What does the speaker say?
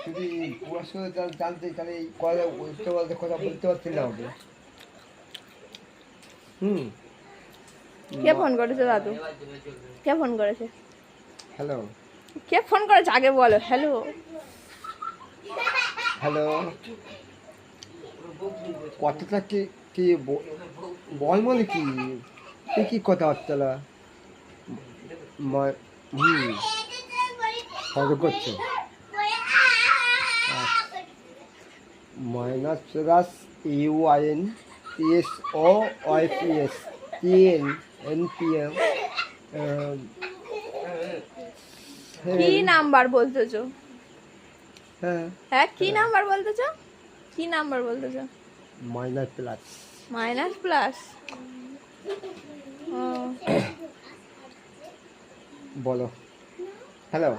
যদি পুরস্কার জানতে তাহলে এই কথা বলতে বলতে কথা বলতে পারছি না ওকে। কে ফোন করেছে দাদু? কে ফোন করেছে? হ্যালো কে ফোন করেছে আগে বলো। হ্যালো হ্যালো, কথাটা কি কি বল মানে কি? তুই কি কথাবার্তা ফলো করছো? মাইনাস প্লাস ইউআইএন পিএস ও ওয়াইপিএস টিএন এনপিএম কি নাম্বার বলতেছো? হ্যাঁ হ্যাঁ কি নাম্বার বলতেছো? কি নাম্বার বলতেছো? Minus plus minus plus. ও বলো হ্যালো।